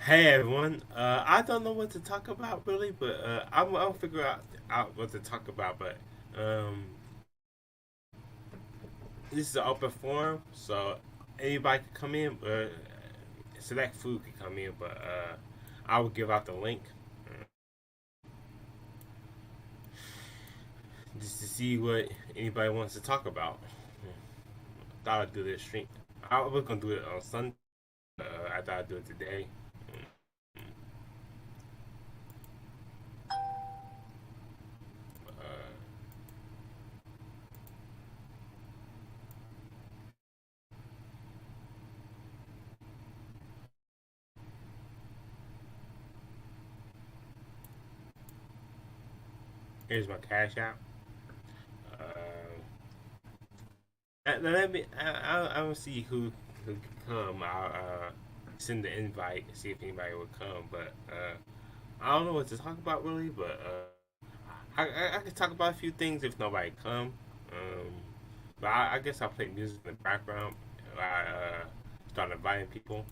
Hey everyone, I don't know what to talk about really, but I'm figure out what to talk about. But um, this is an open forum, so anybody can come in. Select food can come in, but I will give out the link just to see what anybody wants to talk about. Thought I'd do this stream. I was gonna do it on Sunday. I thought I'd do it today. Uh, Here's my cash app. Uh, let me. I will see who can come. I'll send the invite. See if anybody will come. But I don't know what to talk about really. But I can talk about a few things if nobody come. Um, but I guess I'll play music in the background. I start inviting people.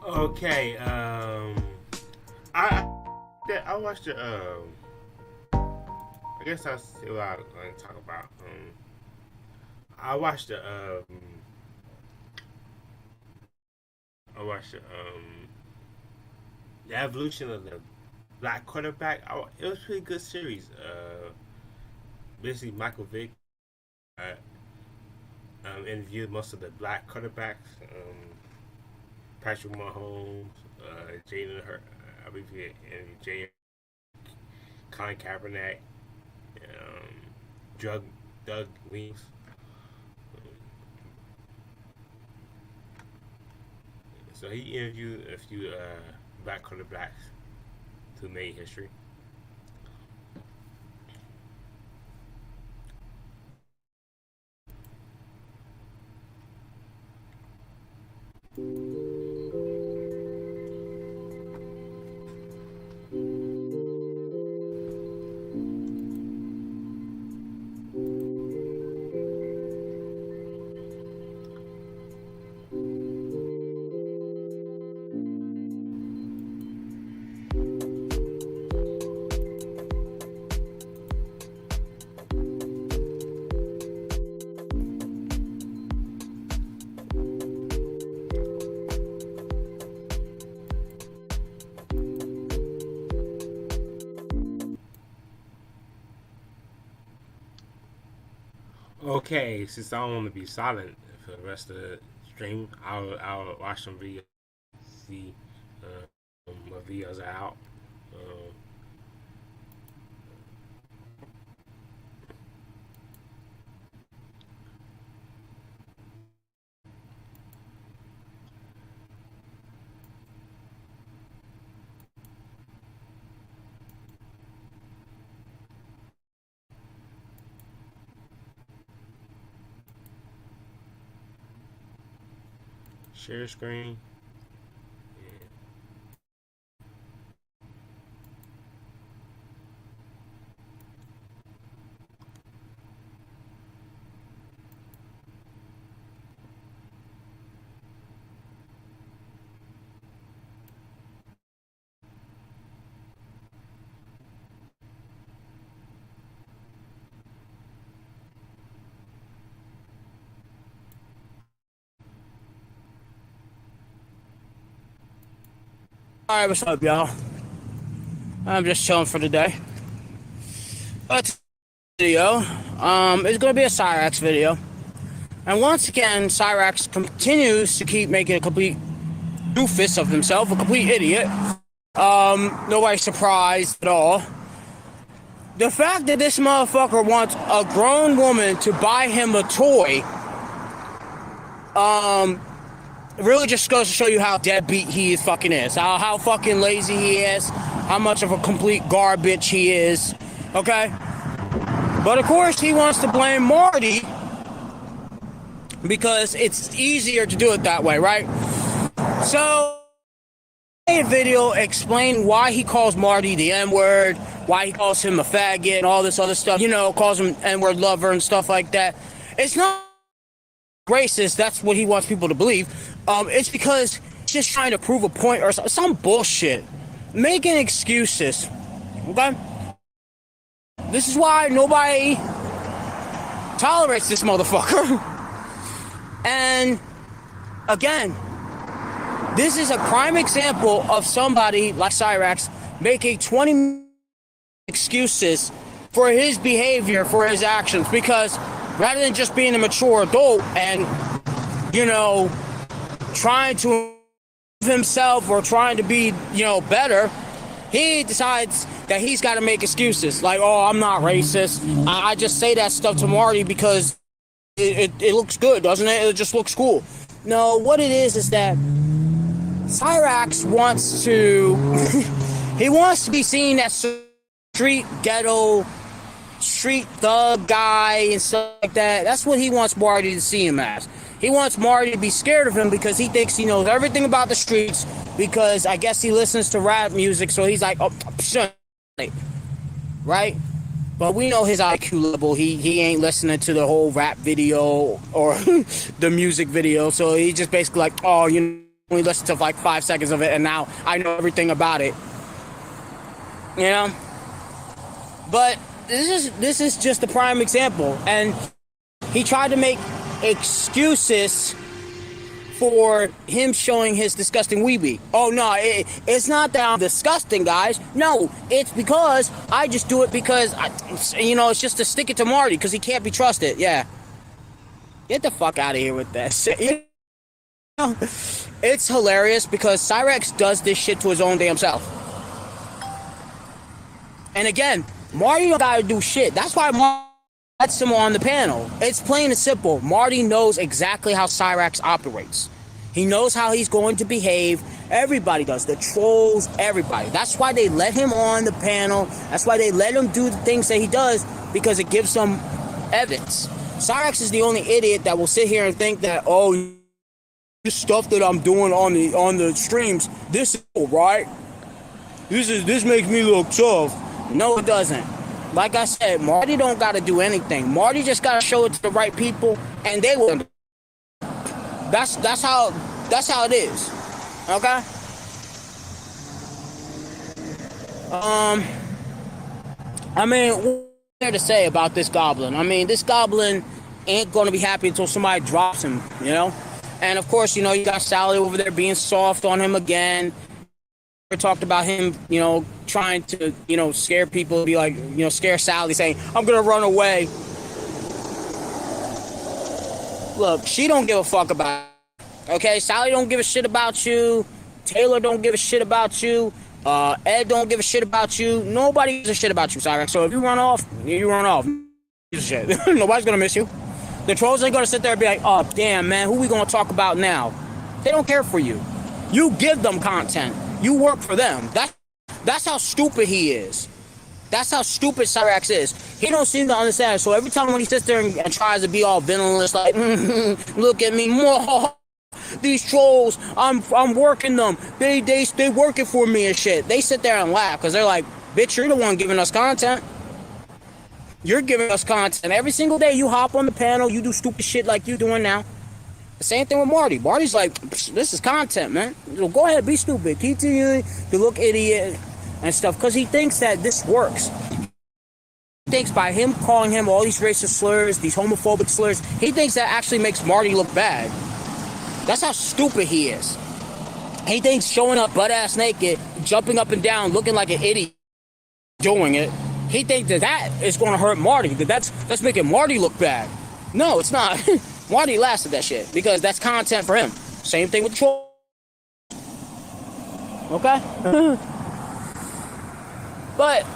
Okay. I I watched the. I guess I'll see what I'm going to talk about. I watched the. I watched the evolution of the black quarterback. It was a pretty good series. Basically, Michael Vick uh, interviewed most of the black quarterbacks. Patrick Mahomes, Jalen Hurt, I believe he interviewed Jay, Colin Kaepernick, um, Doug Williams. So he interviewed a few black quarterbacks who made history. Okay, since I don't want to be silent for the rest of the stream, I'll watch some videos, see what videos are out. Um, share screen. Alright, what's up, y'all? I'm just chilling for the day. But video, it's gonna be a Cyrax video. And once again, Cyrax continues to keep making a complete doofus of himself, a complete idiot. Nobody's surprised at all. The fact that this motherfucker wants a grown woman to buy him a toy, really just goes to show you how deadbeat he fucking is. How fucking lazy he is. How much of a complete garbage he is. Okay? But of course he wants to blame Marty because it's easier to do it that way, right? So I made a video explaining why he calls Marty the N-word, why he calls him a faggot and all this other stuff. You know, calls him N-word lover and stuff like that. It's not racist, that's what he wants people to believe. It's because he's just trying to prove a point or some bullshit. Making excuses. Okay? This is why nobody tolerates this motherfucker. And again, this is a prime example of somebody like Cyrax making 20 excuses for his behavior, for his actions, because rather than just being a mature adult and, you know, trying to improve himself or trying to be, you know, better, he decides that he's got to make excuses. Like, oh, I'm not racist. I just say that stuff to Marty because it looks good, doesn't it? It just looks cool. No, what it is that Cyrax wants to... he wants to be seen as street ghetto, street thug guy and stuff like that. That's what he wants Marty to see him as. He wants Marty to be scared of him because he thinks he knows everything about the streets, because I guess he listens to rap music, so he's like, oh, shit. Right? But we know his IQ level. He ain't listening to the whole rap video or the music video, so he just basically like, oh, you only listen to like 5 seconds of it and now I know everything about it. You know? But this is just a prime example, and he tried to make excuses for him showing his disgusting weebie. Oh no, it's not that I'm disgusting, guys. No, it's because I just do it because it's just to stick it to Marty because he can't be trusted. Yeah, get the fuck out of here with that shit. It's hilarious because Cyrax does this shit to his own damn self. And again, Marty don't gotta do shit. That's why Marty lets him on the panel. It's plain and simple. Marty knows exactly how Cyrax operates. He knows how he's going to behave. Everybody does. The trolls, everybody. That's why they let him on the panel. That's why they let him do the things that he does, because it gives them evidence. Cyrax is the only idiot that will sit here and think that, oh, this stuff that I'm doing on the streams, this is all right. This makes me look tough. No, it doesn't. Like I said, Marty don't gotta do anything. Marty just gotta show it to the right people, and they will. That's how it is. Okay. I mean, what's there to say about this goblin? I mean, this goblin ain't gonna be happy until somebody drops him, you know. And of course, you got Sally over there being soft on him again. We talked about him, trying to, scare people, be like, scare Sally, saying, I'm gonna run away. look, she don't give a fuck about it. Okay, Sally don't give a shit about you. Taylor don't give a shit about you. Ed don't give a shit about you. Nobody gives a shit about you, Cyrex. So if you run off, you run off. Shit. Nobody's gonna miss you. The trolls ain't gonna sit there and be like, oh damn man, who we gonna talk about now? They don't care for you. You give them content. You work for them. That's how stupid he is. That's how stupid Cyrax is. He don't seem to understand. So every time when he sits there and tries to be all villainous, like, look at me, more these trolls, I'm working them. They working for me and shit. They sit there and laugh because they're like, bitch, you're the one giving us content. You're giving us content. Every single day you hop on the panel, you do stupid shit like you doing now. The same thing with Marty. Marty's like, this is content, man. So go ahead, be stupid. Continue to look idiot and stuff because he thinks that this works. He thinks by him calling him all these racist slurs, these homophobic slurs, he thinks that actually makes Marty look bad. That's how stupid he is. He thinks showing up butt-ass naked, jumping up and down, looking like an idiot, doing it, he thinks that is going to hurt Marty, that that's making Marty look bad. No, it's not. Marty laughs at that shit because that's content for him. Same thing with the troll. Okay? But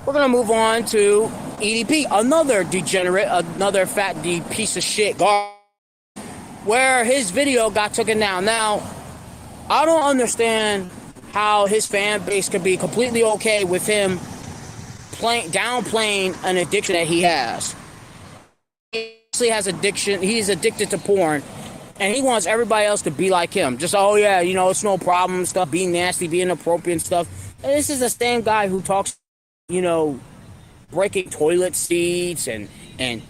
we're going to move on to EDP, another degenerate, another fat D piece of shit garbage, where his video got taken down. Now, I don't understand how his fan base could be completely okay with him downplaying an addiction that he has. He actually has addiction. He's addicted to porn, and he wants everybody else to be like him. Just, oh yeah, you know, it's no problem, stuff, being nasty, being inappropriate and stuff. And this is the same guy who talks, you know, breaking toilet seats and you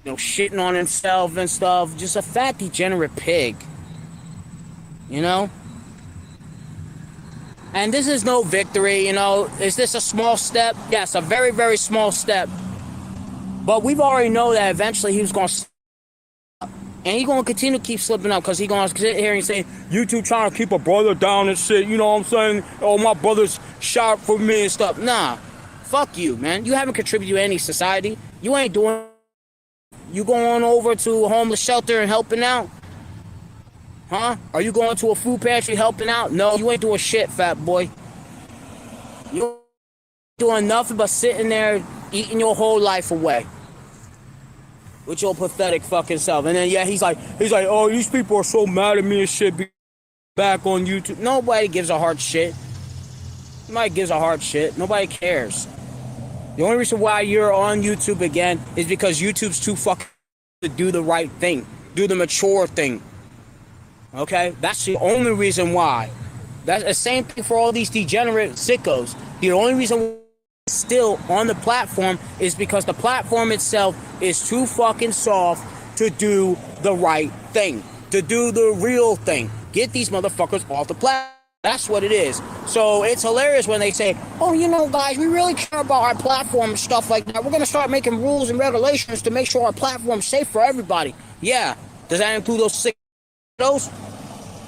know, shitting on himself and stuff. Just a fat degenerate pig. You know? And this is no victory, you know. Is this a small step? Yes, a very, very small step. But we've already know that eventually he was going to slip up. And he's going to continue to keep slipping up because he's going to sit here and say, you two trying to keep a brother down and shit, you know what I'm saying? Oh, my brother's shot for me and stuff. Nah, fuck you, man. You haven't contributed to any society. You ain't doing. You going over to a homeless shelter and helping out? Huh? Are you going to a food pantry helping out? No, you ain't doing shit, fat boy. You ain't doing nothing but sitting there eating your whole life away with your pathetic fucking self. And then yeah, he's like, oh, these people are so mad at me and shit. Be back on YouTube. Nobody gives a hard shit. Nobody gives a hard shit. Nobody cares. The only reason why you're on YouTube again is because YouTube's too fucking to do the right thing, do the mature thing. Okay? That's the only reason why. That's the same thing for all these degenerate sickos. The only reason we're still on the platform is because the platform itself is too fucking soft to do the right thing, to do the real thing. Get these motherfuckers off the platform. That's what it is. So it's hilarious when they say, oh, you know, guys, we really care about our platform and stuff like that. We're going to start making rules and regulations to make sure our platform's safe for everybody. Yeah. Does that include those sick those?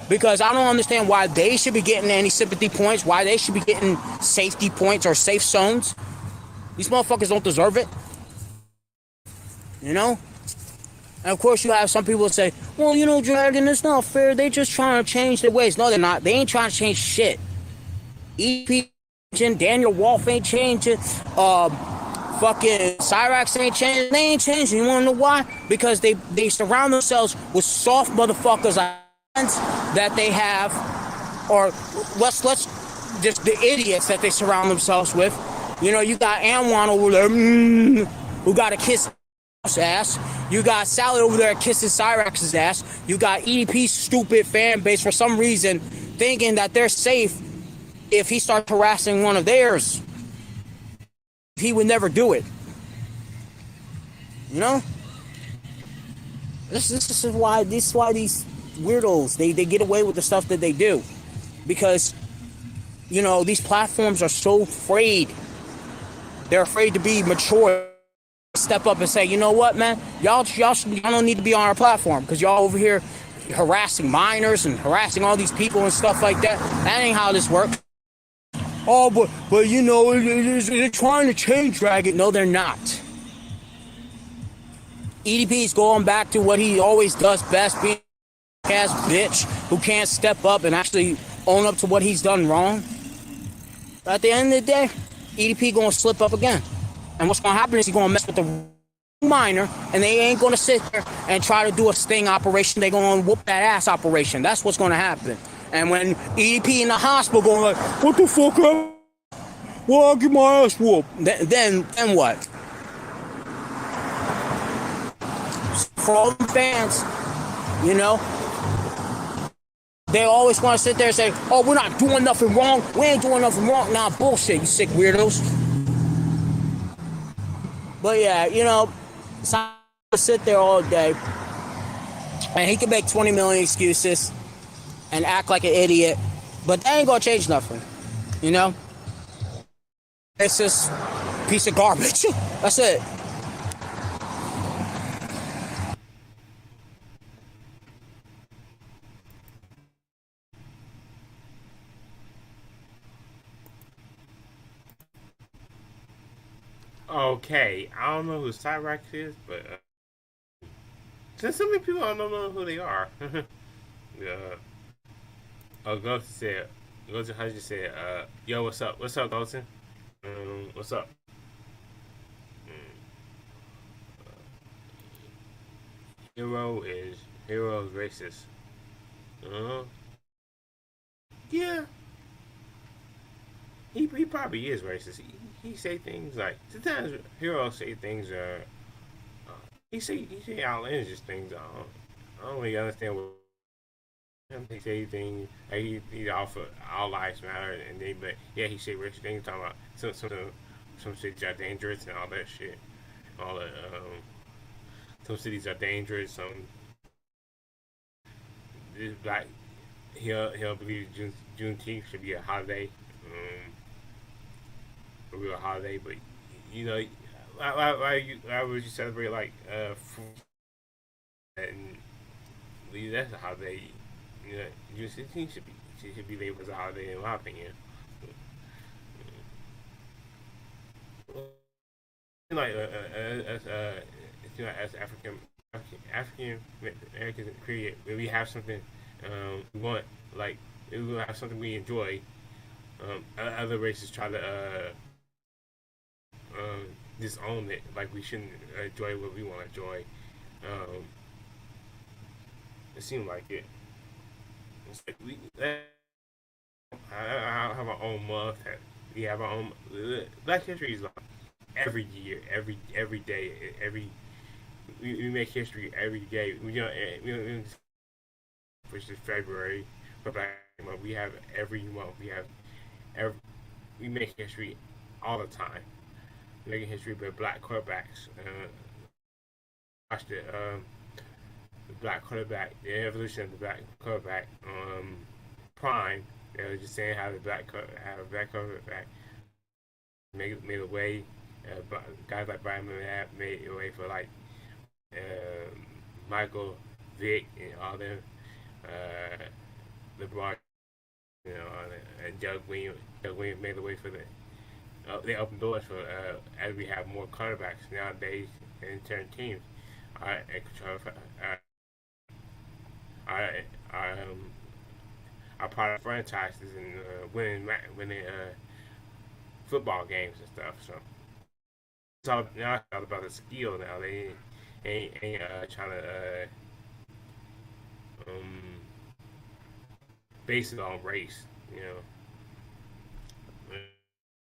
Because I don't understand why they should be getting any sympathy points, why they should be getting safety points or safe zones. These motherfuckers don't deserve it. You know? And of course you have some people that say, well, you know, Dragon, it's not fair. They just trying to change their ways. No, they're not. They ain't trying to change shit. EP changing, Daniel Wolf ain't changing, fucking Cyrax ain't changing. They ain't changing. You wanna know why? Because they surround themselves with soft motherfuckers that they have, or let's just the idiots that they surround themselves with. You know, you got Anwan over there, who got a kiss ass. You got Sally over there kissing Cyrax's ass. You got EDP's stupid fan base for some reason thinking that they're safe if he starts harassing one of theirs. He would never do it. You know? This is why these weirdos they get away with the stuff that they do. Because, you know, these platforms are so afraid. They're afraid to be mature. Step up and say, you know what, man, y'all don't need to be on our platform because y'all over here harassing minors and harassing all these people and stuff like that. That ain't how this works. Oh, but you know, they're trying to change Dragon. No, they're not. EDP's going back to what he always does best, being a ass bitch who can't step up and actually own up to what he's done wrong. But at the end of the day, EDP gonna slip up again. And what's gonna happen is he's gonna mess with the minor, and they ain't gonna sit there and try to do a sting operation. They gonna whoop that ass operation. That's what's gonna happen. And when EDP in the hospital going like, what the fuck? Well, I'll get my ass whooped. Then what? For all the fans, you know, they always want to sit there and say, oh, we're not doing nothing wrong. We ain't doing nothing wrong. Nah, bullshit, you sick weirdos. But yeah, you know, so sit there all day, and he can make 20 million excuses and act like an idiot, but that ain't gonna change nothing, you know? It's just a piece of garbage. That's it. Okay, I don't know who Cyrax is, but since so many people don't know who they are. Ghost said, Ghost, how you say it? Yo, what's up? What's up, Ghost? What's up? Hero is racist. Uh, yeah, he probably is racist. He say things like sometimes Hero say things he say outlandish things. I don't really understand what he say things like he offer all lives matter and they but yeah he say racist things talking about some cities are dangerous and all that shit. All that some cities are dangerous. Some this black he'll believe Juneteenth should be a holiday. A real holiday, but you know, why would you celebrate like and that's a holiday? You know, Juneteenth should be labeled as a holiday in my opinion. Like you know, as African Americans create, when we have something we want, like we will have something we enjoy. Other races try to disown it, like we shouldn't enjoy what we want to enjoy. It seemed like it. It's like I have our own month. We have our own Black History is like every year, every day, we make history every day. Which is February for Black Month. We have every month. Every, we make history all the time. Making history with black quarterbacks. Watch the black quarterback, the evolution of the black quarterback. Prime. They were just saying how the black quarterback made a way. Guys like Brian made a way for like Michael Vick and all them. LeBron, you know, and Doug Williams. Doug Williams made the way for the. They opened doors for as we have more quarterbacks nowadays in certain teams. And control our part of franchises and winning football games and stuff. So now it's all about the skill. Now they ain't trying to base it on race. You know,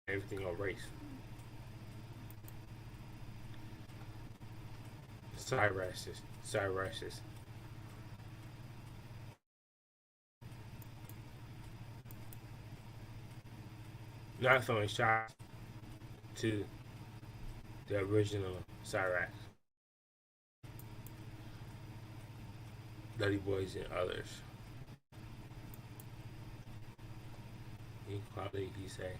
everything on race. Sorry racist. Not throwing shots to the original Cyrax, Dirty Boys, and others. Equality, he say.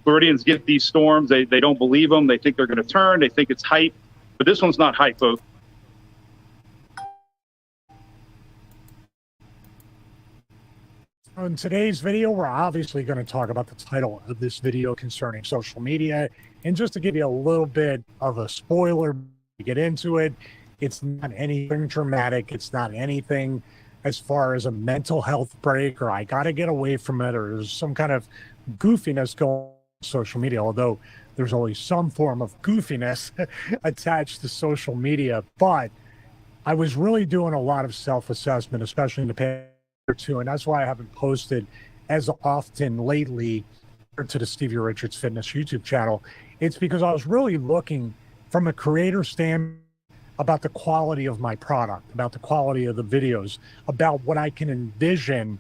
Floridians get these storms. They don't believe them. They think they're going to turn. They think it's hype. But this one's not hype, folks. In today's video, we're obviously going to talk about the title of this video concerning social media. And just to give you a little bit of a spoiler to get into it, it's not anything dramatic. It's not anything as far as a mental health break or I got to get away from it or there's some kind of goofiness going on social media, although there's always some form of goofiness attached to social media. But I was really doing a lot of self-assessment, especially in the past or two, and that's why I haven't posted as often lately to the Stevie Richards Fitness YouTube channel. It's because I was really looking from a creator standpoint about the quality of my product, about the quality of the videos, about what I can envision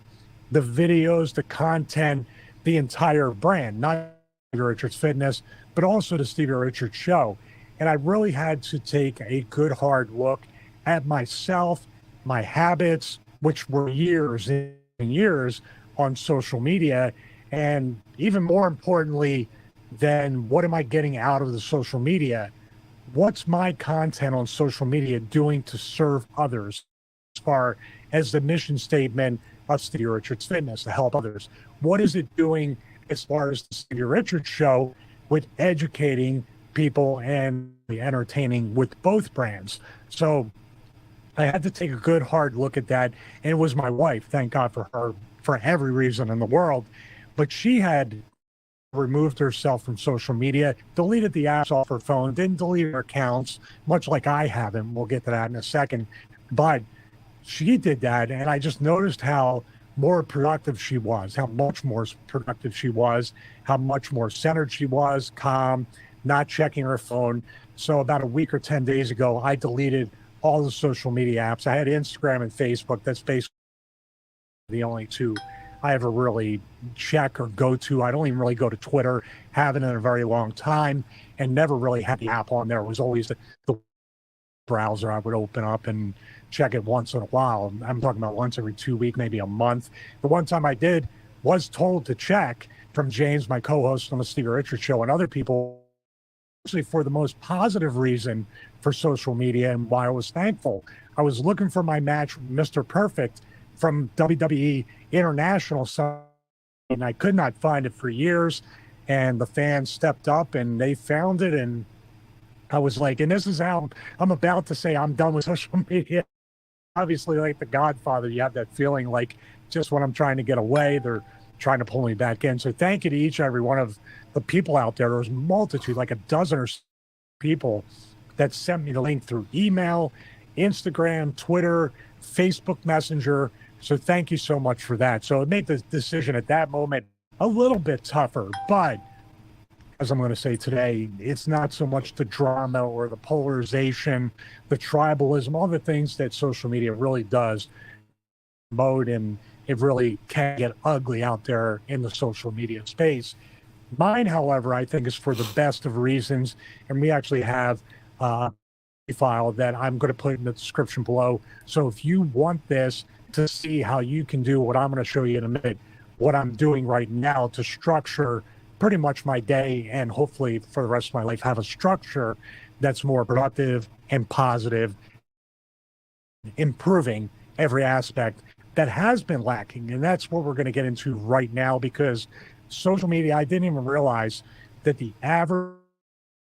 the videos, the content, the entire brand, not Stevie Richards Fitness, but also the Stevie Richards Show. And I really had to take a good hard look at myself, my habits, which were years and years on social media. And even more importantly than what am I getting out of the social media, what's my content on social media doing to serve others as far as the mission statement of Stevie Richards Fitness, to help others? What is it doing as far as the Stevie Richards Show with educating people and entertaining with both brands? So I had to take a good hard look at that. And it was my wife, thank God for her, for every reason in the world. But she had removed herself from social media, deleted the apps off her phone, didn't delete her accounts, much like I haven't. We'll get to that in a second. But she did that, and I just noticed how more productive she was, how much more productive she was, how much more centered she was, calm, not checking her phone. So about a week or 10 days ago, I deleted all the social media apps. I had Instagram and Facebook. That's basically the only two I ever really check or go to. I don't even really go to Twitter, haven't in a very long time, and never really had the app on there. It was always the browser I would open up and check it once in a while. I'm talking about once every 2 weeks, maybe a month. The one time I did was told to check from James, my co-host on the Stevie Richards Show, and other people, actually for the most positive reason for social media and why I was thankful. I was looking for my match, Mr. Perfect, from WWE International, and I could not find it for years. And the fans stepped up and they found it, and I was like, and this is how I'm about to say I'm done with social media. Obviously, like the Godfather, you have that feeling like just when I'm trying to get away, they're trying to pull me back in. So thank you to each and every one of the people out there. There's a multitude, like a dozen or so people that sent me the link through email, Instagram, Twitter, Facebook Messenger. So thank you so much for that. So it made the decision at that moment a little bit tougher, but as I'm going to say today, it's not so much the drama or the polarization, the tribalism, all the things that social media really does promote, and it really can get ugly out there in the social media space. Mine, however, I think is for the best of reasons, and we actually have a file that I'm going to put in the description below. So if you want this to see how you can do what I'm going to show you in a minute, what I'm doing right now to structure pretty much my day, and hopefully for the rest of my life have a structure that's more productive and positive, improving every aspect that has been lacking. And that's what we're going to get into right now, because social media, I didn't even realize that the average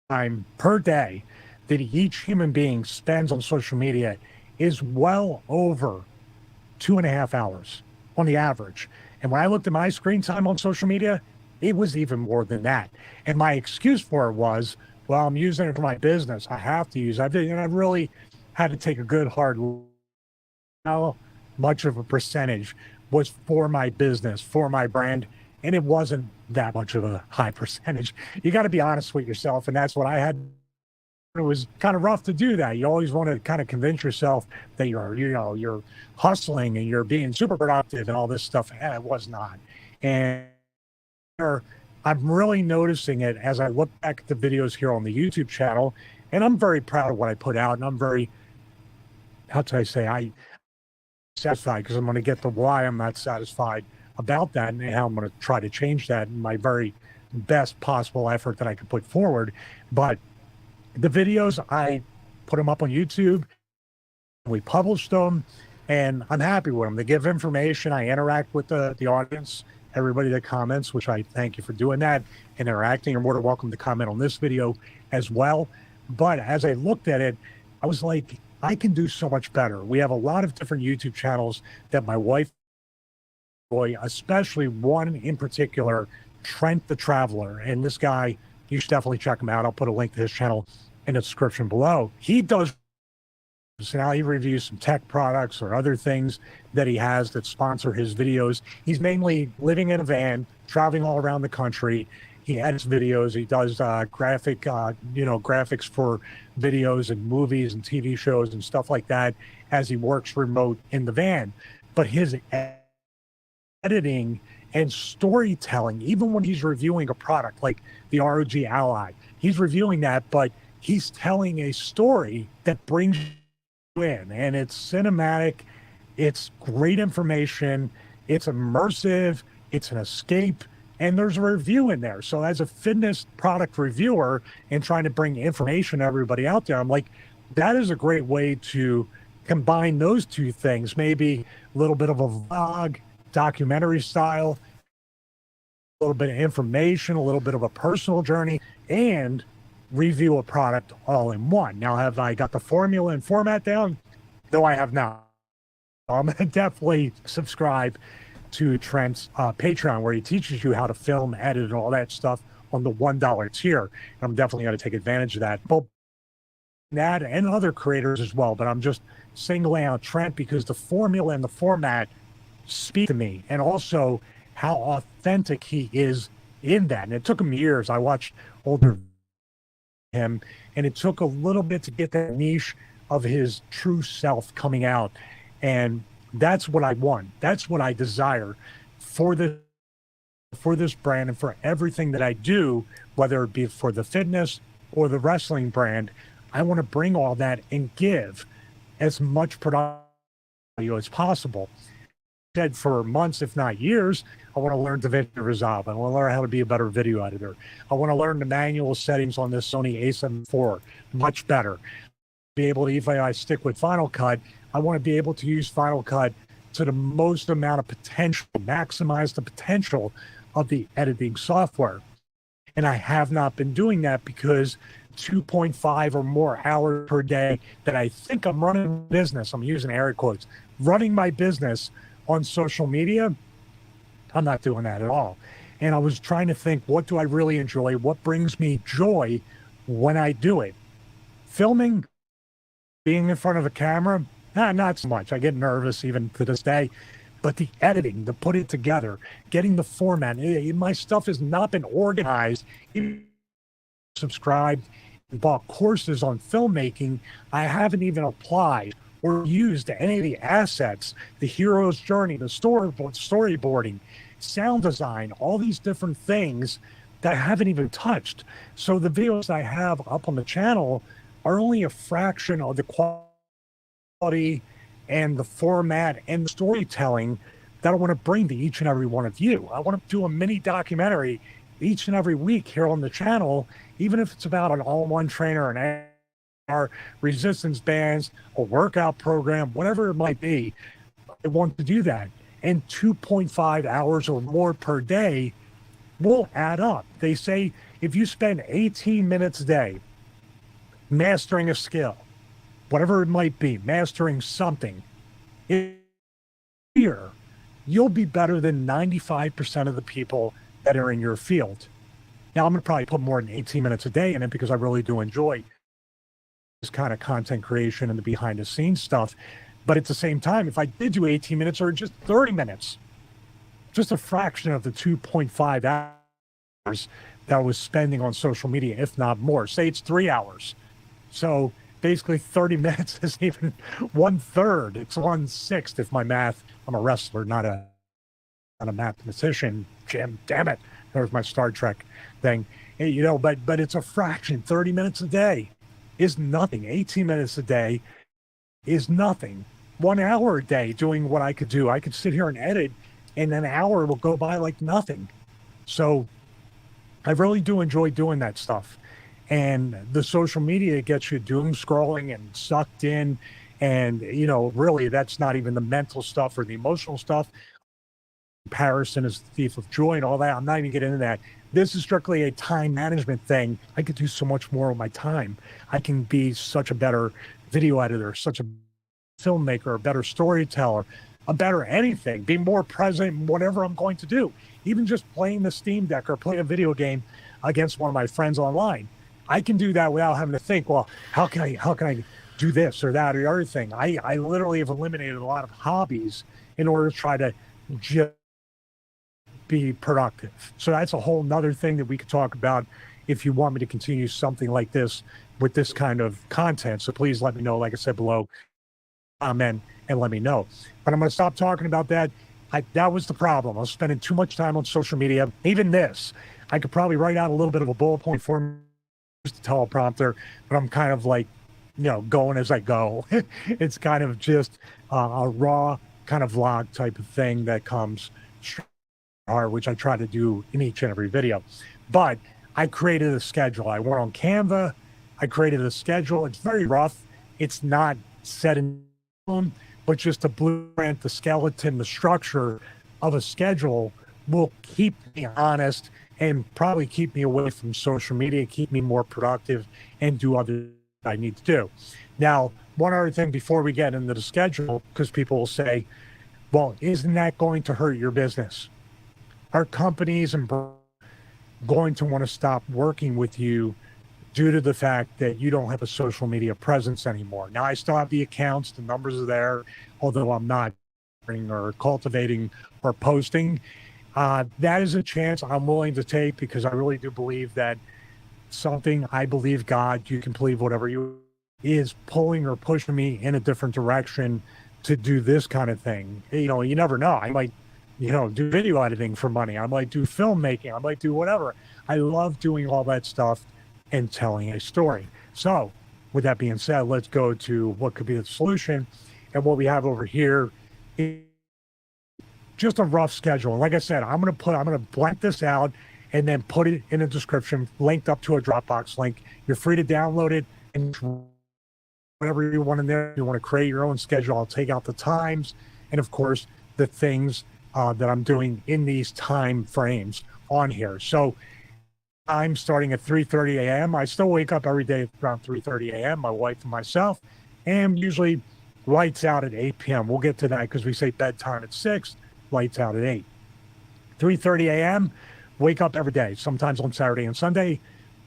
time per day that each human being spends on social media is well over 2.5 hours on the average. And when I looked at my screen time on social media, it was even more than that. And my excuse for it was, well, I'm using it for my business. I have to use it. And I really had to take a good hard look at how much of a percentage was for my business, for my brand. And it wasn't that much of a high percentage. You got to be honest with yourself. And that's what I had. It was kind of rough to do that. You always want to kind of convince yourself that you're hustling and you're being super productive and all this stuff. And it was not. And I'm really noticing it as I look back at the videos here on the YouTube channel, and I'm very proud of what I put out, and I'm very, I'm satisfied, because I'm going to get to why I'm not satisfied about that and how I'm going to try to change that in my very best possible effort that I could put forward. But the videos, I put them up on YouTube, we published them, and I'm happy with them. They give information. I interact with the audience, everybody that comments, which I thank you for doing that and interacting. You're more than welcome to comment on this video as well. But as I looked at it, I was like, I can do so much better. We have a lot of different YouTube channels that my wife, especially one in particular, Trent the Traveler. And this guy, you should definitely check him out. I'll put a link to his channel in the description below. He does, so now he reviews some tech products or other things that he has that sponsor his videos. He's mainly living in a van, traveling all around the country. He edits videos. He does graphics for videos and movies and TV shows and stuff like that as he works remote in the van. But his editing and storytelling, even when he's reviewing a product like the ROG Ally, he's reviewing that, but he's telling a story that brings in, and it's cinematic, it's great information, it's immersive, it's an escape, and there's a review in there. So as a fitness product reviewer and trying to bring information to everybody out there, I'm like, that is a great way to combine those two things. Maybe a little bit of a vlog, documentary style, a little bit of information, a little bit of a personal journey, and review a product all in one. Now, have I got the formula and format down? No, I have not. I'm going to definitely subscribe to Trent's Patreon, where he teaches you how to film, edit, and all that stuff on the $1 tier. And I'm definitely going to take advantage of that. But that and other creators as well, but I'm just singling out Trent because the formula and the format speak to me, and also how authentic he is in that. And it took him years. I watched older him, and it took a little bit to get that niche of his true self coming out. And that's what I want. That's what I desire for this brand and for everything that I do, whether it be for the fitness or the wrestling brand. I want to bring all that and give as much production value as possible. Said for months, if not years, I want to learn DaVinci Resolve. I want to learn how to be a better video editor. I want to learn the manual settings on this Sony a7 IV much better. Be able to, if I stick with Final Cut, I want to be able to use Final Cut to the most amount of potential, maximize the potential of the editing software. And I have not been doing that because 2.5 or more hours per day that I think I'm running a business, I'm using air quotes, running my business on social media, I'm not doing that at all. And I was trying to think, what do I really enjoy? What brings me joy when I do it? Filming, being in front of a camera, not so much. I get nervous even to this day. But the editing, to put it together, getting the format, my stuff has not been organized. Subscribed and bought courses on filmmaking, I haven't even applied or used any of the assets, the hero's journey, the storyboarding, sound design, all these different things that I haven't even touched. So the videos I have up on the channel are only a fraction of the quality and the format and the storytelling that I want to bring to each and every one of you. I want to do a mini documentary each and every week here on the channel, even if it's about an all-in-one trainer, an our resistance bands, a workout program, whatever it might be. I want to do that. And 2.5 hours or more per day will add up. They say if you spend 18 minutes a day mastering a skill, whatever it might be, mastering something, here, you'll be better than 95% of the people that are in your field. Now, I'm going to probably put more than 18 minutes a day in it because I really do enjoy this kind of content creation and the behind the scenes stuff. But at the same time, if I did do 18 minutes or just 30 minutes, just a fraction of the 2.5 hours that I was spending on social media, if not more, say it's 3 hours. So basically 30 minutes isn't even 1/3. It's 1/6 if my math, I'm a wrestler, not a mathematician. Jim, damn it. There's my Star Trek thing. But it's a fraction. 30 minutes a day is nothing. 18 minutes a day is nothing. 1 hour a day doing what I could do. I could sit here and edit, and an hour will go by like nothing. So I really do enjoy doing that stuff. And the social media gets you doom scrolling and sucked in. And, really, that's not even the mental stuff or the emotional stuff. Comparison is the thief of joy and all that. I'm not even getting into that. This is strictly a time management thing. I could do so much more with my time. I can be such a better video editor, such a filmmaker, a better storyteller, a better anything, be more present in whatever I'm going to do. Even just playing the Steam Deck or playing a video game against one of my friends online. I can do that without having to think, well, how can I do this or that or the other thing? I literally have eliminated a lot of hobbies in order to try to just be productive. So that's a whole nother thing that we could talk about if you want me to continue something like this with this kind of content. So please let me know, like I said below, comment and let me know. But I'm going to stop talking about that. That was the problem. I was spending too much time on social media. Even this, I could probably write out a little bit of a bullet point form, just a teleprompter, but I'm kind of like, going as I go. It's kind of just a raw kind of vlog type of thing that comes straight from my heart, which I try to do in each and every video. But I created a schedule. I went on Canva. I created a schedule. It's very rough. It's not set in stone, but just the blueprint, the skeleton, the structure of a schedule will keep me honest and probably keep me away from social media, keep me more productive, and do other I need to do. Now, one other thing before we get into the schedule, because people will say, well, isn't that going to hurt your business? Are companies and going to want to stop working with you due to the fact that you don't have a social media presence anymore. Now, I still have the accounts, the numbers are there, although I'm not or cultivating or posting. That is a chance I'm willing to take because I really do believe that something, I believe God, you can believe whatever you, is pulling or pushing me in a different direction to do this kind of thing. You know, you never know. I might, do video editing for money. I might do filmmaking. I might do whatever. I love doing all that stuff and telling a story. So, with that being said, let's go to what could be the solution. And what we have over here is just a rough schedule. Like I said, I'm going to blank this out and then put it in a description, linked up to a Dropbox link. You're free to download it and whatever you want in there. You want to create your own schedule. I'll take out the times and, of course, the things that I'm doing in these time frames on here. So I'm starting at 3:30 a.m. I still wake up every day around 3:30 a.m., my wife and myself, and usually lights out at 8 p.m. We'll get to that because we say bedtime at 6, lights out at 8. 3:30 a.m., wake up every day. Sometimes on Saturday and Sunday,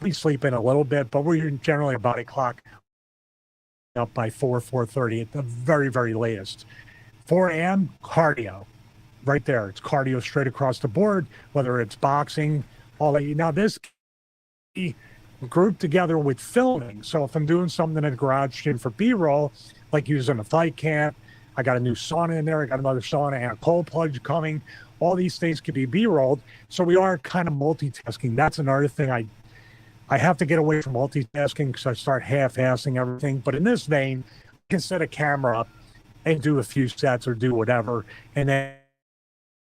we sleep in a little bit, but we're generally about 8 o'clock up by 4:30 at the very, very latest. 4 a.m., cardio. Right there. It's cardio straight across the board, whether it's boxing, all that. Now, this grouped together with filming. So if I'm doing something in the garage gym for B-roll, like using a fight camp, I got a new sauna in there, I got another sauna and a cold plunge coming. All these things could be B-rolled. So we are kind of multitasking. That's another thing I have to get away from multitasking because I start half-assing everything. But in this vein, I can set a camera up and do a few sets or do whatever, and then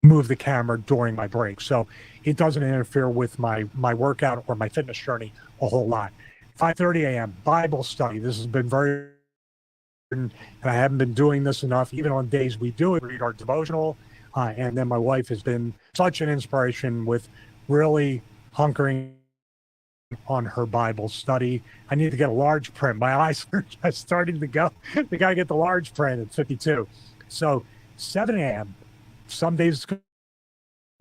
move the camera during my break. So it doesn't interfere with my workout or my fitness journey a whole lot. 5:30 a.m., Bible study. This has been very important, and I haven't been doing this enough. Even on days we do it, read our devotional. And then my wife has been such an inspiration with really hunkering on her Bible study. I need to get a large print. My eyes are starting to go. We got to get the large print at 52. So 7 a.m., some days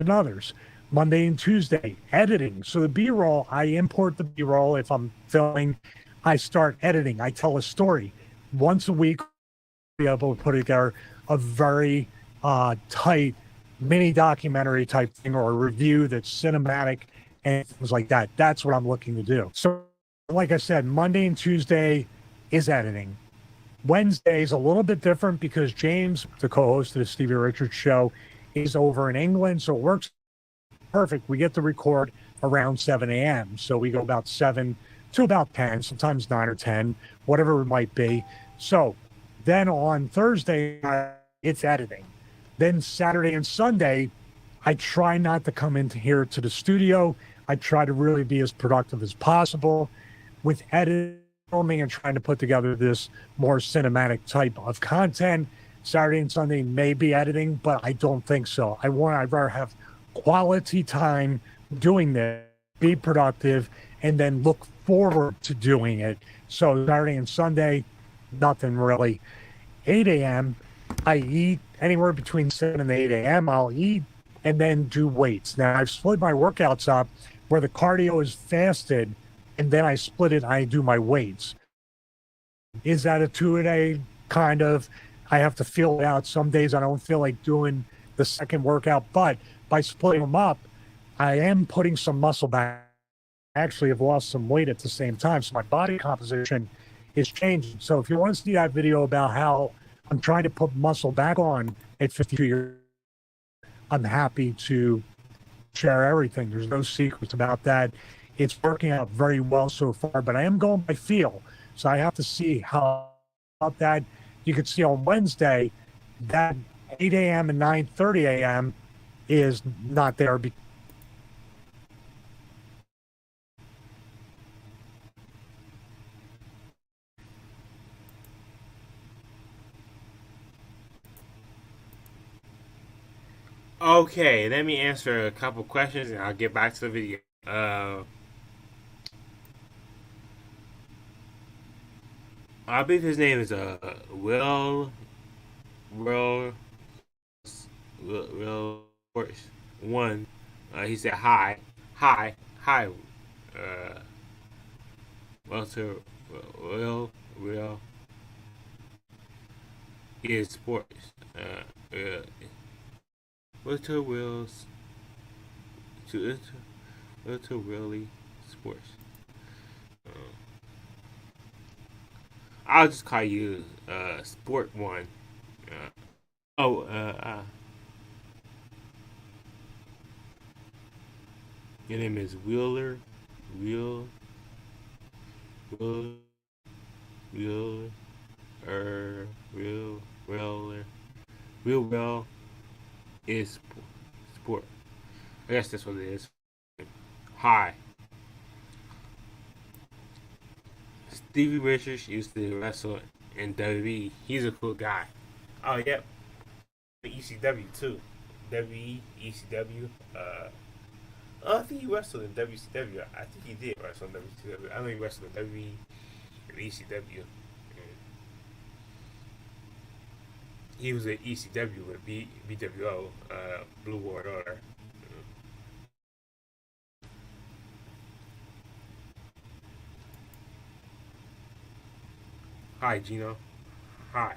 and others. Monday and Tuesday, editing. So the B-roll, I import the B-roll. If I'm filming, I start editing. I tell a story. Once a week, be able to put together a very tight mini documentary type thing or a review that's cinematic and things like that. That's what I'm looking to do. So like I said, Monday and Tuesday is editing. Wednesday is a little bit different because James, the co-host of the Stevie Richards show, is over in England. So it works perfect. We get to record around 7 a.m. So we go about 7 to about 10, sometimes 9 or 10, whatever it might be. So then on Thursday, it's editing. Then Saturday and Sunday, I try not to come into here to the studio. I try to really be as productive as possible with editing, filming, and trying to put together this more cinematic type of content. Saturday and Sunday may be editing, but I don't think so. I'd rather have quality time doing this, be productive, and then look forward to doing it. So Saturday and Sunday, nothing really. 8 a.m., I eat anywhere between 7 and 8 a.m. I'll eat and then do weights. Now, I've split my workouts up where the cardio is fasted, and then I split it and I do my weights. Is that a 2-a-day? Kind of. I have to feel it out. Some days I don't feel like doing the second workout, but by splitting them up, I am putting some muscle back. Actually, I've lost some weight at the same time, so my body composition is changing. So if you want to see that video about how I'm trying to put muscle back on at 52 years, I'm happy to share everything. There's no secrets about that. It's working out very well so far, but I am going by feel. So I have to see how about that. You can see on Wednesday that 8 a.m. and 9:30 a.m. is not there. Okay, let me answer a couple questions and I'll get back to the video. I believe his name is Will one. He said hi. Uh, Walter Will is sports. Walter Will's to Walter Willie sports. Um, I'll just call you Sport One. Uh, oh, your name is Wheeler, Will, Will, Real, Real, Real Well is sport. I guess that's what it is. Hi, Stevie Richards used to wrestle in WWE. He's a cool guy. Oh, yep. ECW too. WWE, ECW. I think he wrestled in WCW. I think he did wrestle in WCW. I know he wrestled in WWE and ECW. He was at ECW with BWO, Blue World Order. Hi, Geno. Hi.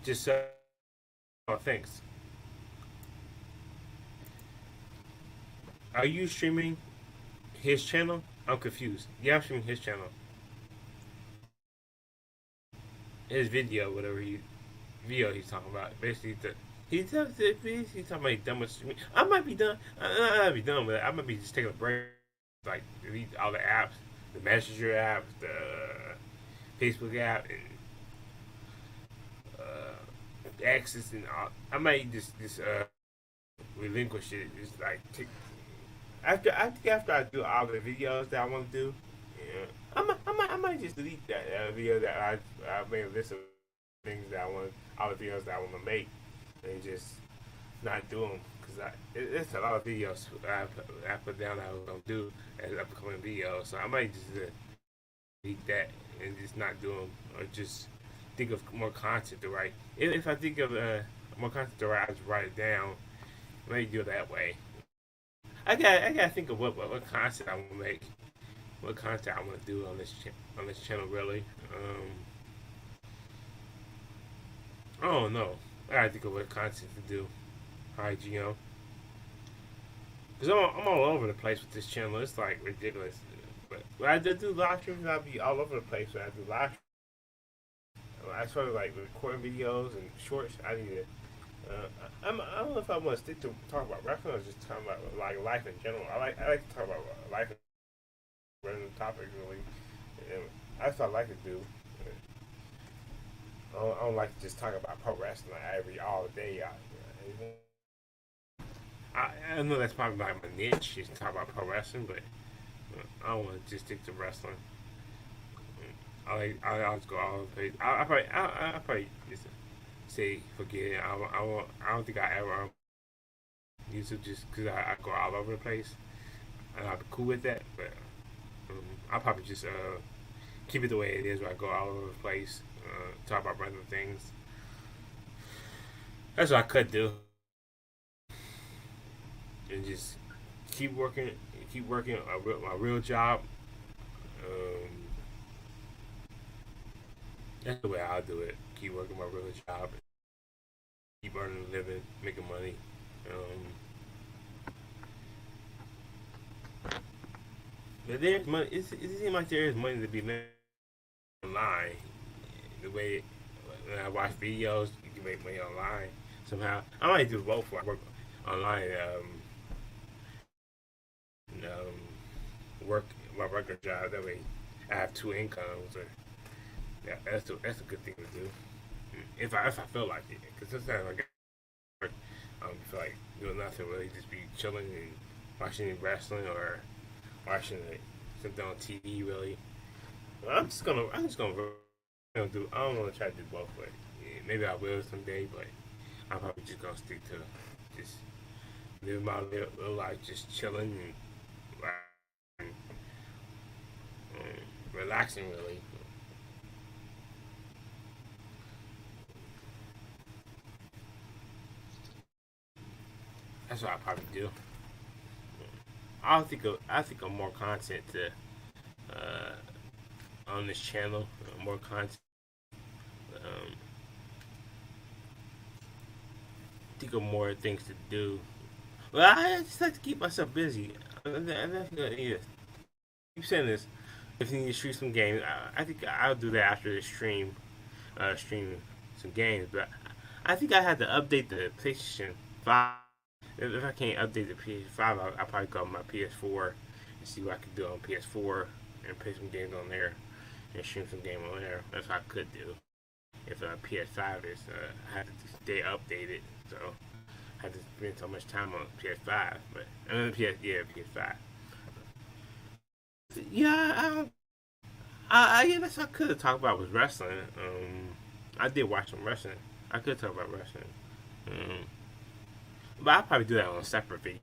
Just oh, thanks. Are you streaming his channel? I'm confused. Yeah, I'm streaming his channel. His video, whatever video he's talking about. Basically, he's talking about done with streaming. I might be done. I might be done with it. I might be just taking a break, like delete all the apps, the Messenger app, the Facebook app, and Access, and all. I might just relinquish it. Just like after I do all the videos that I want to do, yeah, I might just delete that video that I made a list of things that I want, all the videos that I want to make, and just not do them because it's a lot of videos I put down that I was gonna do as upcoming videos. So I might just delete that and just not do them, or just think of more content to write. If I think of more content to write, I just write it down. I might do it that way. I gotta think of what content I want to make, what content I want to do on this channel. Really, I don't know. I gotta think of what content to do. Hi, Geno. Because I'm all over the place with this channel. It's like ridiculous. But when I do live streams, I'll be all over the place when I do live streams. I sort of like recording videos and shorts. I need to. I don't know if I want to stick to talk about wrestling or just talk about like life in general. I like to talk about life and random topics really. And that's what I like to do. I don't like to just talk about pro wrestling all day. I know that's probably like my niche, is talk about pro wrestling, but I don't want to just stick to wrestling. I'll just go all over the place. I probably just say forget it. I don't think I ever YouTube just because I go all over the place, and I'll be cool with that. But I'll probably just keep it the way it is, where I go all over the place, talk about random things. That's what I could do, and just keep working, my real job. Um, that's the way I'll do it. Keep working my real job, keep earning a living, making money. But there's money. It seems like there is money to be made online. The way when I watch videos, you can make money online somehow. I might do both. I work online, work my regular job. That way, I have two incomes. Or yeah, that's a good thing to do. If I feel like it, because sometimes I feel like doing nothing really, just be chilling and watching wrestling or watching something on TV. Really, well, I'm just gonna do. I don't want to try to do both, but yeah, maybe I will someday. But I'm probably just gonna stick to just living my little life, just chilling and relaxing. Really. That's what I probably do. I think of more content to on this channel, more content. Um, think of more things to do. Well, I just like to keep myself busy. Yeah, keep saying this. If you need to stream some games, I think I'll do that after the stream. Stream some games, but I think I had to update the PlayStation 5. If I can't update the PS5, I'll probably go on my PS4 and see what I can do on PS4 and play some games on there and stream some game on there. That's what I could do. If PS5 is, I have to stay updated, so I have to spend so much time on PS5. But PS5. Yeah, yeah, that's what I could talk about was wrestling. I did watch some wrestling. I could talk about wrestling. But I'll probably do that on a separate video.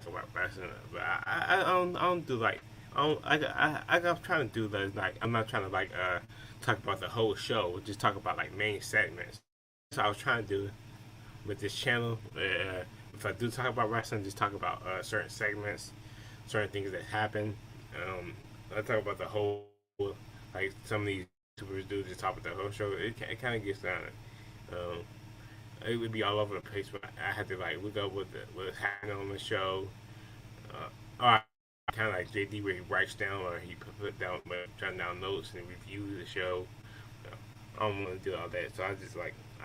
Talk about wrestling. But I don't do like I'm trying to do like I'm not trying to like talk about the whole show. Just talk about like main segments. That's what I was trying to do with this channel. If I do talk about wrestling, just talk about certain segments, certain things that happen. I talk about the whole, like some of these YouTubers do just talk about the whole show. It kind of gets down. It would be all over the place, but I had to like look up what's happening on the show. Or kind of like JD where he writes down or he put down, jot down notes and review the show. I don't want to do all that, so I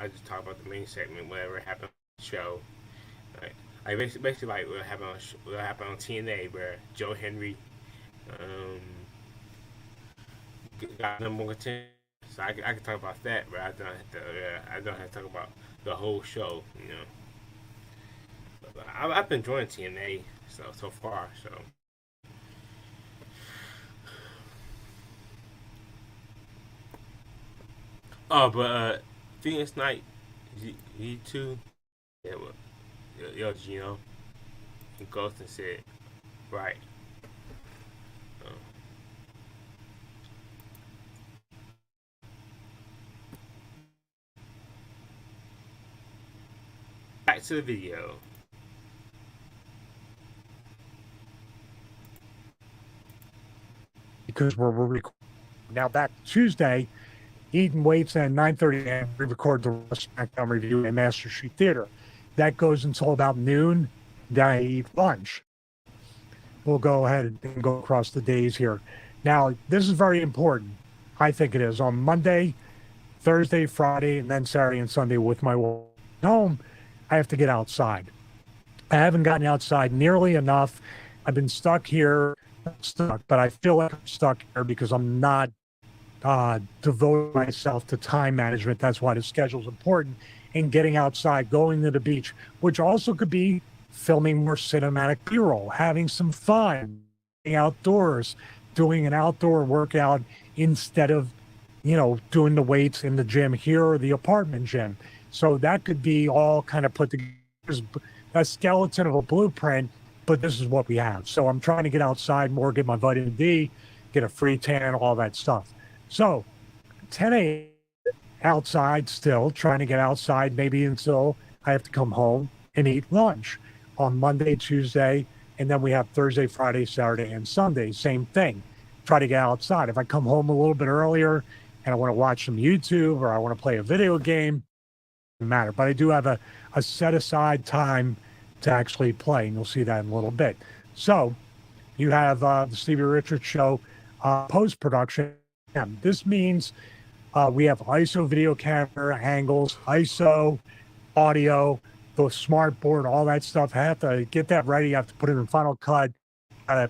just talk about the main segment, whatever happened on the show. Like basically like what happened on TNA where Joe Henry got #1 so I can talk about that, but I don't have to talk about the whole show, you know. But I've been enjoying TNA so far, so. Oh, but Phoenix Knight, G2, yeah, well, yo, Geno, and Ghostin said, right. Back to the video. Because we're recording now. Back Tuesday, Eden waits at 9:30 a.m. We record the SmackDown review in Master Street Theater. That goes until about noon. Then I eat lunch. We'll go ahead and go across the days here. Now, this is very important. I think it is. On Monday, Thursday, Friday, and then Saturday and Sunday with my wife home, I have to get outside. I haven't gotten outside nearly enough. I've been stuck here, but I feel like I'm stuck here because I'm not devoting myself to time management. That's why the schedule is important. And getting outside, going to the beach, which also could be filming more cinematic B-roll, having some fun, being outdoors, doing an outdoor workout instead of, doing the weights in the gym here or the apartment gym. So that could be all kind of put together, a skeleton of a blueprint, but this is what we have. So I'm trying to get outside more, get my vitamin D, get a free tan, all that stuff. So 10 a.m. outside still, trying to get outside maybe until I have to come home and eat lunch on Monday, Tuesday, and then we have Thursday, Friday, Saturday, and Sunday. Same thing. Try to get outside. If I come home a little bit earlier and I want to watch some YouTube or I want to play a video game, doesn't matter. But I do have a set aside time to actually play, and you'll see that in a little bit. So you have the Stevie Richards Show post-production. This means we have ISO video camera angles, ISO audio, the smart board, all that stuff. I have to get that ready. I have to put it in Final Cut,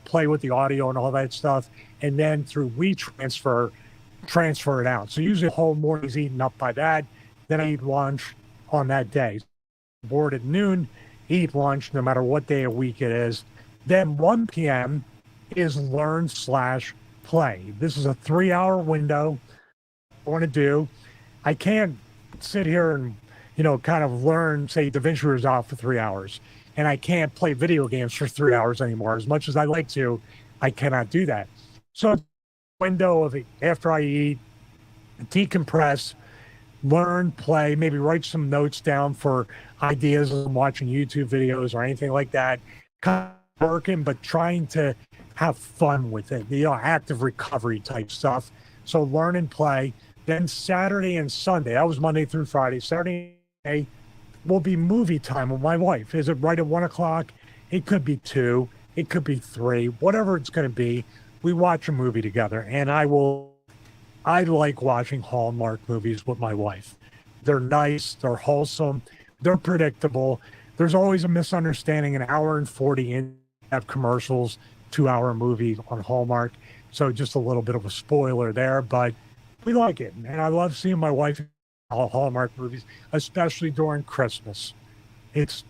play with the audio and all that stuff. And then through WeTransfer, transfer it out. So usually the whole morning's eaten up by that. Then I eat lunch on that day. Board at noon, eat lunch no matter what day of week it is. Then 1 p.m. is learn/play. This is a 3-hour window I want to do. I can't sit here and, kind of learn, say, DaVinci Resolve for 3 hours. And I can't play video games for 3 hours anymore. As much as I like to, I cannot do that. So window of after I eat, decompress, learn, play, maybe write some notes down for ideas as I'm watching YouTube videos or anything like that. Come working, but trying to have fun with it, active recovery type stuff. So learn and play. Then Saturday and Sunday, that was Monday through Friday. Saturday will be movie time with my wife. Is it right at 1 o'clock? It could be 2. It could be 3. Whatever it's going to be, we watch a movie together. And I like watching Hallmark movies with my wife. They're nice. They're wholesome. They're predictable. There's always a misunderstanding. An hour and 40 in have commercials, 2-hour movie on Hallmark. So just a little bit of a spoiler there, but we like it. And I love seeing my wife in Hallmark movies, especially during Christmas.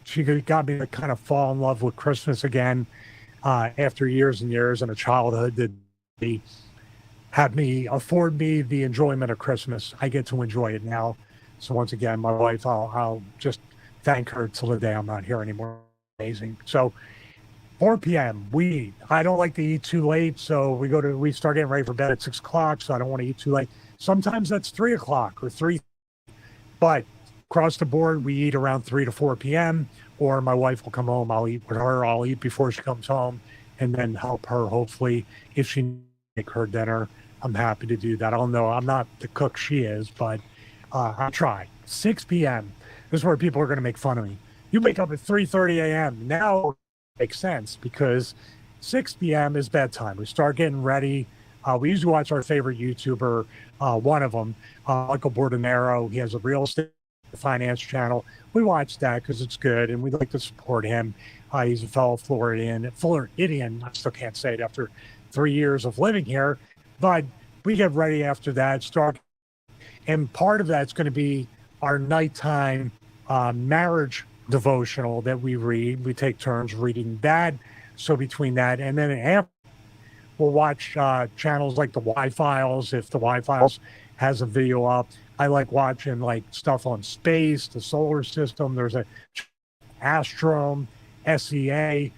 She got me to kind of fall in love with Christmas again after years and years in a childhood that afford me the enjoyment of Christmas. I get to enjoy it now. So once again, my wife, I'll just thank her till the day I'm not here anymore. Amazing. So 4 p.m. we eat. I don't like to eat too late, so we start getting ready for bed at 6 o'clock, so I don't want to eat too late. Sometimes that's 3 o'clock or 3, but across the board, we eat around 3 to 4 p.m., or my wife will come home. I'll eat with her. I'll eat before she comes home and then help her, hopefully, if she make her dinner. I'm happy to do that. I don't know. I'm not the cook she is, but I try. 6 p.m. This is where people are going to make fun of me. You wake up at 3:30 a.m. Now it makes sense because 6 p.m. is bedtime. We start getting ready. We usually watch our favorite YouTuber, one of them, Michael Bordenero. He has a real estate finance channel. We watch that because it's good and we'd like to support him. He's a fellow Floridian. I still can't say it after 3 years of living here, but we get ready after that, and part of that's going to be our nighttime marriage devotional that we read. We take turns reading that. So between that and then after, we'll watch channels like the Y-Files. If the Y-Files has a video up, I like watching like stuff on space, the solar system. There's a Astrom, SEA.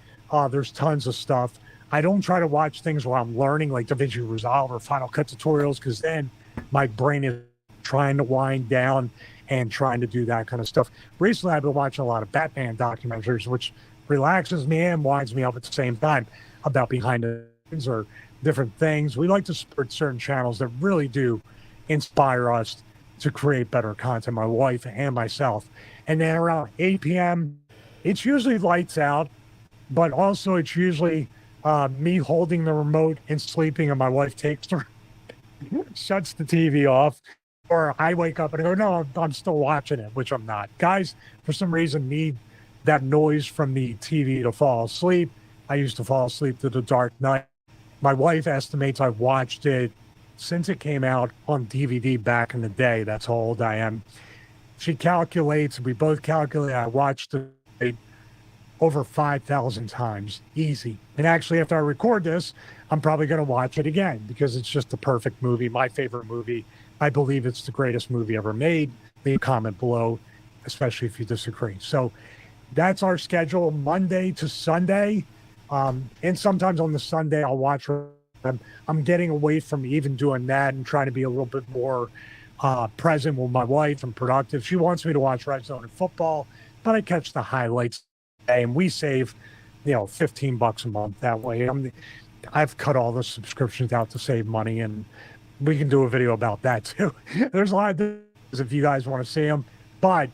There's tons of stuff. I don't try to watch things while I'm learning, like DaVinci Resolve or Final Cut tutorials, because then my brain is trying to wind down and trying to do that kind of stuff. Recently, I've been watching a lot of Batman documentaries, which relaxes me and winds me up at the same time about behind the scenes or different things. We like to support certain channels that really do inspire us to create better content, my wife and myself. And then around 8 p.m., it's usually lights out, but also it's usually me holding the remote and sleeping, and my wife takes the shuts the TV off, or I wake up and I go, no, I'm still watching it, which I'm not. Guys, for some reason, need that noise from the TV to fall asleep. I used to fall asleep to The Dark Knight. My wife estimates I've watched it since it came out on DVD back in the day. That's how old I am. She calculates, we both calculate, I watched it over 5,000 times, easy. And actually, after I record this, I'm probably going to watch it again because it's just the perfect movie, my favorite movie. I believe it's the greatest movie ever made. Leave a comment below, especially if you disagree. So that's our schedule, Monday to Sunday. And sometimes on the Sunday, I'll watch. I'm getting away from even doing that and trying to be a little bit more present with my wife and productive. She wants me to watch Red Zone and football, but I catch the highlights. And we save, $15 a month that way. I've cut all the subscriptions out to save money, and we can do a video about that too. There's a lot of things if you guys want to see them, but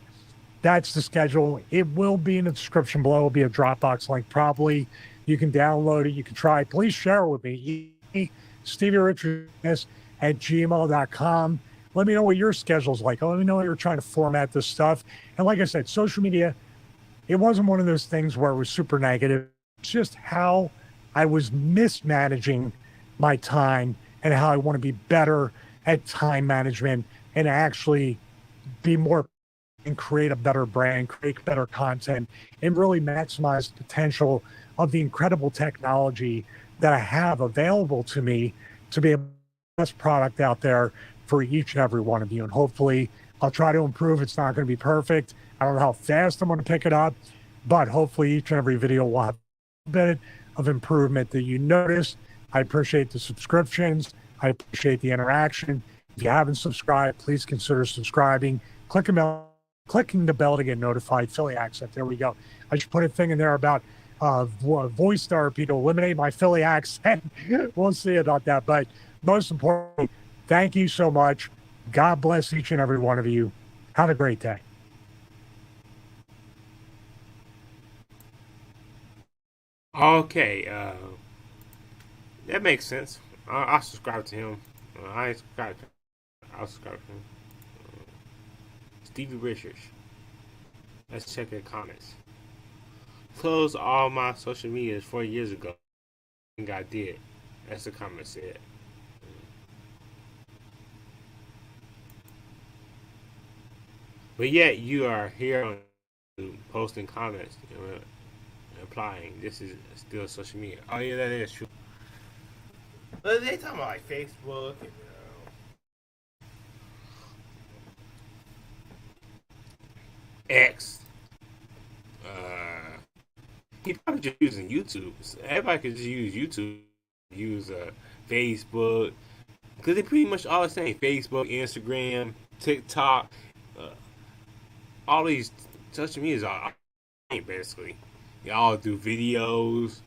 that's the schedule. It will be in the description below. It'll be a Dropbox link probably. You can download it. You can try it. Please share it with me. StevieRichards@gmail.com. Let me know what your schedule's like. Let me know how you're trying to format this stuff. And like I said, social media, it wasn't one of those things where it was super negative. It's just how I was mismanaging my time and how I want to be better at time management and actually be more and create a better brand, create better content, and really maximize the potential of the incredible technology that I have available to me to be the best product out there for each and every one of you. And hopefully I'll try to improve. It's not going to be perfect. I don't know how fast I'm going to pick it up, but hopefully each and every video will have a bit of improvement that you notice. I appreciate the subscriptions. I appreciate the interaction. If you haven't subscribed, please consider subscribing. Clicking the bell to get notified. Philly accent. There we go. I just put a thing in there about voice therapy to eliminate my Philly accent. We'll see about that. But most importantly, thank you so much. God bless each and every one of you. Have a great day. Okay, that makes sense. I'll subscribe to him. I ain't subscribed to him. I'll subscribe to him. Stevie Richards. Let's check the comments. Closed all my social medias 4 years ago. I think I did. That's the comment said. But yet you are here on posting comments, implying this is still social media. Oh yeah, that is true. But they talking about like Facebook and X. He probably just using YouTube. Everybody could just use YouTube, use Facebook, because they pretty much all the same. Facebook, Instagram, TikTok, uh, all these social medias are basically. They all do videos,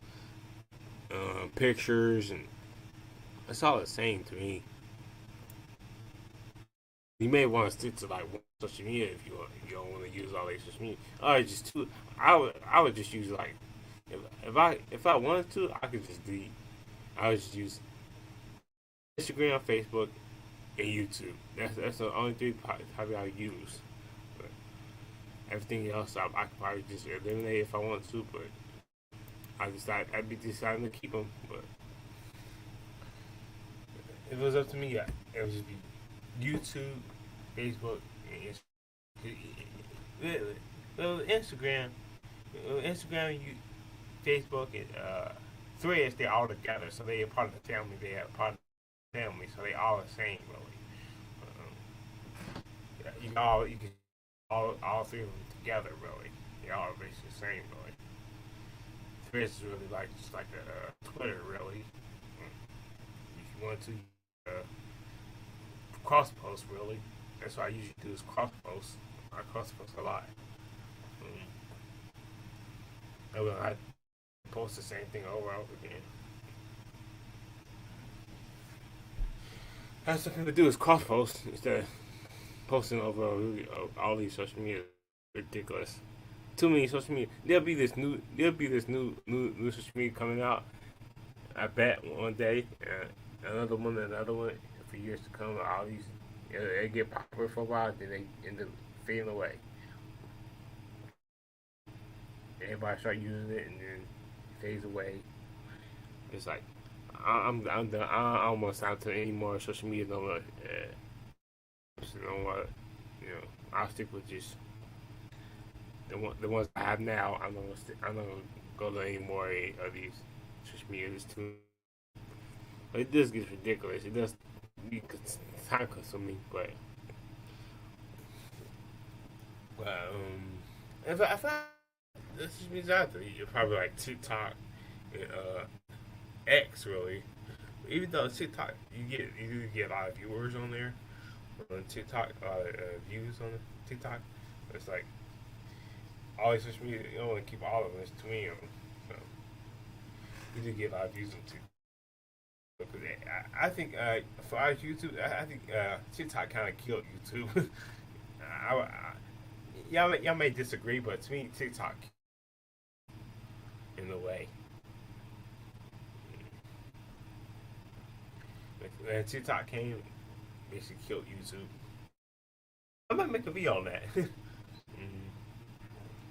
pictures, and it's all the same to me. You may want to stick to like one social media if you don't want to use all these social media. Or just two. I would just use like if I wanted to, I could just delete. I would just use Instagram, Facebook, and YouTube. That's the only three probably I use. But everything else I could probably just eliminate if I want to. But I'd be deciding to keep them. But if it was up to me, it would just be YouTube, Facebook, and Instagram. Instagram, Facebook, and Threads, they're all together, so they are part of the family. They are part of the family, so they all the same, really. You can all three of them together, really. They all basically the same, really. Threads is really like just like a Twitter, really. If you want to cross post, really. That's what I usually do is cross post. I cross post a lot. I post the same thing over and over again. That's something to do is cross post instead of posting over all these social media. Ridiculous. Too many social media. There'll be this new social media coming out. I bet one day, another one, for years to come. All these, they get popular for a while, then they end up fading away. Everybody start using it, and then it fades away. It's like I'm done. I almost not to any more social media no more. So you know what? I'll stick with just the ones I have now. I'm not gonna go to any more of these social media. It's too. But it does get ridiculous. It does be time consuming, but if I this is out there, you're probably like TikTok and X really. Even though TikTok, you get a lot of viewers on there on TikTok, a lot of views on TikTok. It's like all these social media, you don't want to keep all of them. There's too many of them, so you do get a lot of views on TikTok. I think for our YouTube, I think TikTok kind of killed YouTube. Y'all may disagree, but to me, TikTok in a way. When TikTok came, basically killed YouTube. I might make a video on that.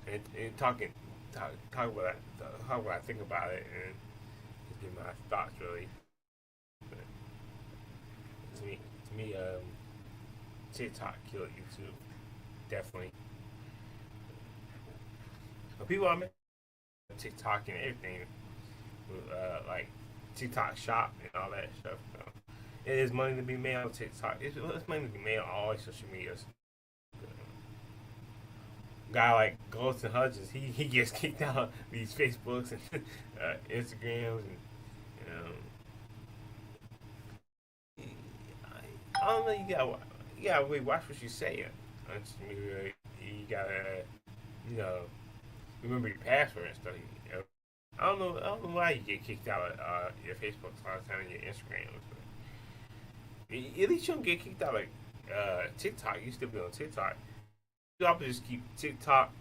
and talk what I think about it, and just give my thoughts really. But to me, TikTok killed YouTube, definitely. But people are TikTok and everything, like TikTok Shop and all that stuff. So it is money to be made on TikTok. It's money to be made on all social medias. Guy like Golden Hudgens, he gets kicked out of these Facebooks and Instagrams, and I don't know. You gotta really watch what you say. You gotta remember your password and stuff. I don't know why you get kicked out of your Facebook all the time and your Instagram. At least you don't get kicked out like TikTok. You still be on TikTok. You all just keep TikTok,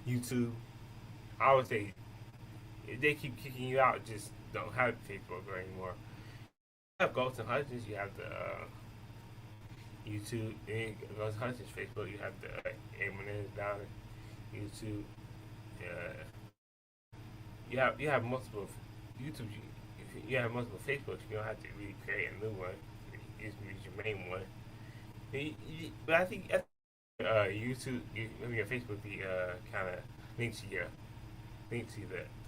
YouTube. I would say if they keep kicking you out, just don't have Facebook anymore. You have Ghost and Hutchins. You have the YouTube. And Ghost and Hutchins Facebook. You have the Eminem down YouTube. Uh, you have multiple YouTube. If you have multiple Facebooks, you don't have to really create a new one. It's your main one. But I think YouTube, maybe your Facebook, be kind of linked to your the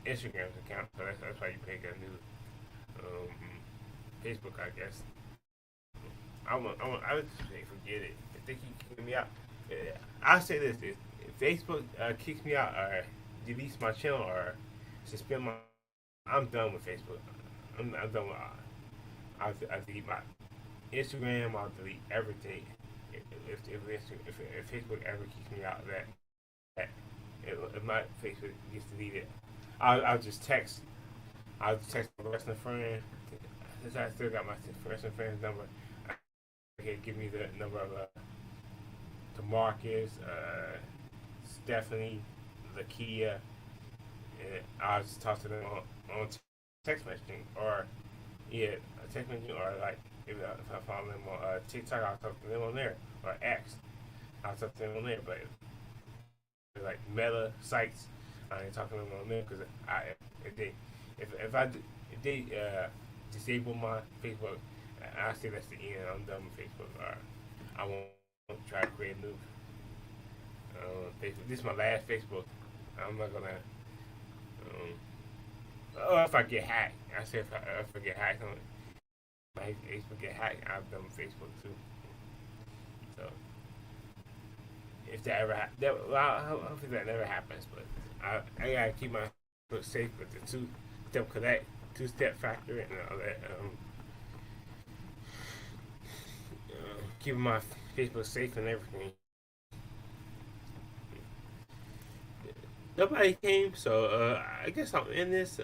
Instagram's account. So that's why you pick a new Facebook, I guess. I would just say forget it. If they keep kicking me out, I'll say this: if Facebook kicks me out or deletes my channel or suspend my, I'm done with Facebook. I'm done with. I'll delete my Instagram. I'll delete everything. If Facebook ever kicks me out of that if my Facebook gets deleted, I'll just text. I'll just text my wrestling friend. Since I still got my wrestling friend's number, okay, give me the number of DeMarcus, Stephanie, Lakia, and I'll just talk to them on text messaging or text messaging or like if I follow them on TikTok, I'll talk to them on there or X, I'll talk to them on there. But like Meta sites, I ain't talking to them on there because if they disable my Facebook, I say that's the end. I'm done with Facebook. Or I won't try to create a new Facebook. This is my last Facebook. I'm not gonna. If I get hacked, I say if I get hacked, my Facebook get hacked, I'm done with Facebook too. So if that ever well, I hope that never happens, but I gotta keep my Facebook safe with the two-step connect, two-step factor, and all that. Keeping my Facebook safe and everything. Nobody came, so I guess I'll end this.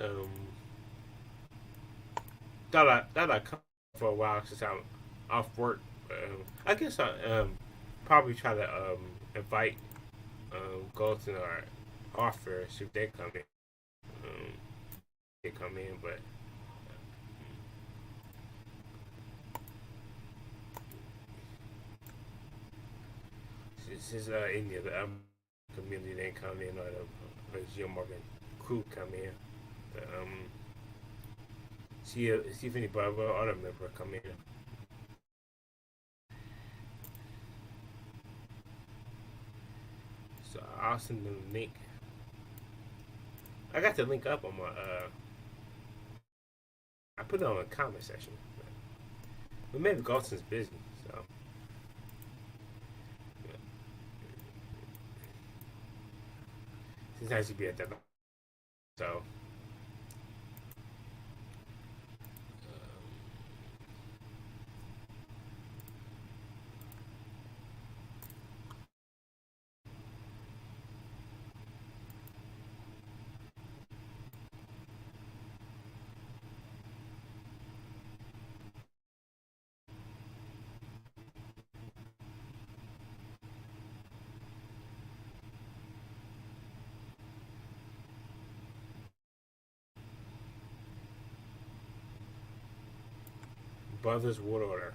Thought I'd come for a while since I'm off work. I guess I probably try to invite Golden or Offer if they come in. They come in, but since India, the community didn't come in, or the Jim Morgan crew come in. The, see if anybody other member come in. So I'll send them the link. I got the link up on my I put it on the comment section. But maybe Galston's busy, so yeah. Sometimes he'd be at that. So Brothers Wood Order.